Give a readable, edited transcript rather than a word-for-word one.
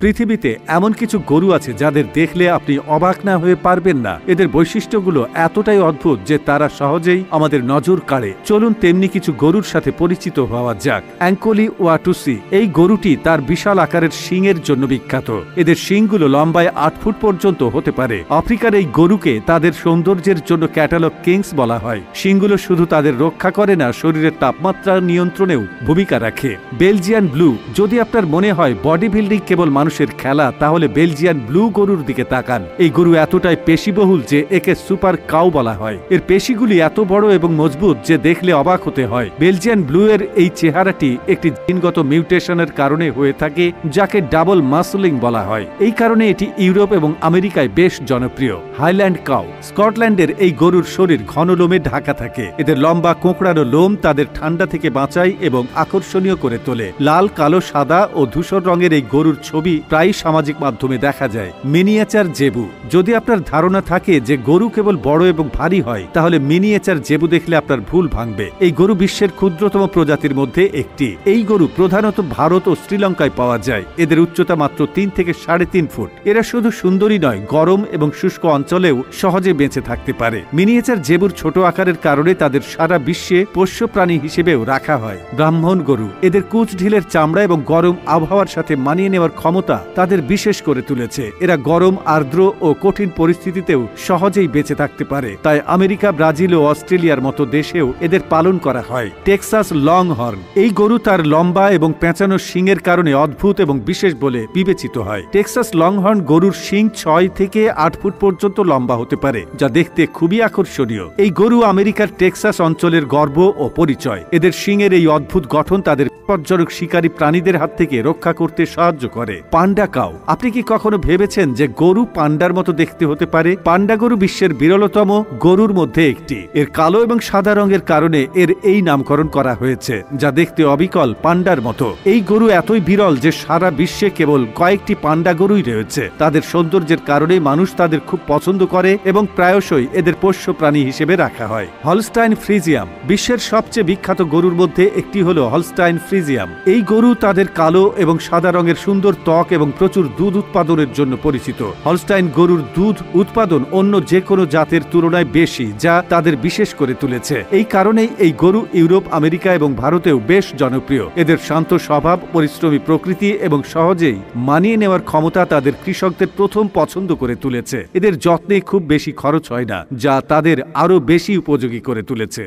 পৃথিবীতে এমন কিছু গরু আছে যাদের দেখলে আপনি অবাক না হয়ে পারবেন না। এদের বৈশিষ্ট্যগুলো এতটাই অদ্ভুত যে তারা সহজেই আমাদের নজর কাড়ে। চলুন তেমনি কিছু গরুর সাথে পরিচিত হওয়া যাক। অ্যাঙ্কলি ওয়াটুসি এই গরুটি তার বিশাল আকারের শিংয়ের জন্য বিখ্যাত। এদের শিংগুলো লম্বায় 8 ফুট পর্যন্ত হতে পারে। আফ্রিকার এই গরুকে তাদের সৌন্দর্যের জন্য ক্যাটালগ কিংস বলা হয়। শিংগুলো শুধু তাদের রক্ষা করে না, শরীরের তাপমাত্রা নিয়ন্ত্রণেও ভূমিকা রাখে। বেলজিয়ান ব্লু, যদি আপনার মনে হয় বডি বিল্ডিং কেবল মানুষের খেলা, তাহলে বেলজিয়ান ব্লু গরুর দিকে তাকান। এই গরু এতটাই পেশিবহুল যে একে সুপার কাউ বলা হয়। এর পেশিগুলি এত বড় এবং মজবুত যে দেখলে অবাক হতে হয়। বেলজিয়ান ব্লু এর এই চেহারাটি একটি জিনগত মিউটেশনের কারণে হয়ে থাকে, যাকে ডাবল মাসলিং বলা হয়। এই কারণে এটি ইউরোপ এবং আমেরিকায় বেশ জনপ্রিয়। হাইল্যান্ড কাউ, স্কটল্যান্ডের এই গরুর শরীর ঘন লোমে ঢাকা থাকে। এদের লম্বা কোঁকড়ানো লোম তাদের ঠান্ডা থেকে বাঁচায় এবং আকর্ষণীয় করে তোলে। লাল, কালো, সাদা ও ধূসর রঙের এই গরুর ছবি প্রায় সামাজিক মাধ্যমে দেখা যায়। মিনিয়েচার জেবু, যদি আপনার ধারণা থাকে যে গরু কেবল বড় এবং ভারী হয়, তাহলে মিনিয়েচার জেবু দেখলে আপনার ভুল ভাঙবে। এই গরু বিশ্বের ক্ষুদ্রতম প্রজাতির মধ্যে একটি। এই গরু প্রধানত ভারত ও শ্রীলঙ্কায় পাওয়া যায়। এদের উচ্চতা মাত্র 3 থেকে 3.5 ফুট। এরা শুধু সুন্দরী নয়, গরম এবং শুষ্ক অঞ্চলেও সহজে বেঁচে থাকতে পারে। মিনিয়েচার জেবুর ছোট আকারের কারণে তাদের সারা বিশ্বে পোষ্য প্রাণী হিসেবেও রাখা হয়। ব্রাহ্মণ গরু, এদের কুচ ঢিলের চামড়া এবং গরম আবহাওয়ার সাথে মানিয়ে নেওয়ার ক্ষমতা তাদের বিশেষ করে তুলেছে। এরা গরম, আর্দ্র ও কঠিন পরিস্থিতিতেও সহজেই বেঁচে থাকতে পারে। তাই আমেরিকা, ব্রাজিল ও অস্ট্রেলিয়ার মতো দেশেও এদের পালন করা হয়। টেক্সাস লং হর্ন, এই গরু তার লম্বা এবং পেঁচানো শিংয়ের কারণে অদ্ভুত এবং বিশেষ বলে বিবেচিত হয়। টেক্সাস লং হর্ন গরুর শিং 6 থেকে 8 ফুট পর্যন্ত লম্বা হতে পারে, যা দেখতে খুবই আকর্ষণীয়। এই গরু আমেরিকার টেক্সাস অঞ্চলের গর্ব ও পরিচয়। এদের শিংয়ের এই অদ্ভুত গঠন তাদের বিপজ্জনক শিকারী প্রাণীদের হাত থেকে রক্ষা করতে সাহায্য করে। পান্ডা কাউ, আপনি কি কখনো ভেবেছেন যে গরু পান্ডার মতো দেখতে হতে পারে? পান্ডা গরু বিশ্বের বিরলতম গরুর মধ্যে একটি। এর কালো এবং সাদা রঙের কারণে এর এই নামকরণ করা হয়েছে, যা দেখতে অবিকল পান্ডার মতো। এই গরু এতই বিরল যে সারা বিশ্বে কেবল কয়েকটি পান্ডা গরুই রয়েছে। তাদের সৌন্দর্যের কারণে মানুষ তাদের খুব পছন্দ করে এবং প্রায়শই এদের পোষ্য প্রাণী হিসেবে রাখা হয়। হলস্টাইন ফ্রিজিয়াম, বিশ্বের সবচেয়ে বিখ্যাত গরুর মধ্যে একটি হল হলস্টাইন ফ্রিজিয়াম। এই গরু তাদের কালো এবং সাদা রঙের সুন্দর ত্বক এবং প্রচুর দুধ উৎপাদনের জন্য পরিচিত। হলস্টাইন গরুর দুধ উৎপাদন অন্য যে কোনো জাতের তুলনায় বেশি, যা তাদের বিশেষ করে তুলেছে। এই কারণেই এই গরু ইউরোপ, আমেরিকা এবং ভারতেও বেশ জনপ্রিয়। এদের শান্ত স্বভাব, পরিশ্রমী প্রকৃতি এবং সহজেই মানিয়ে নেওয়ার ক্ষমতা তাদের কৃষকদের প্রথম পছন্দ করে তুলেছে। এদের যত্নে খুব বেশি খরচ হয় না, যা তাদের আরও বেশি উপযোগী করে তুলেছে।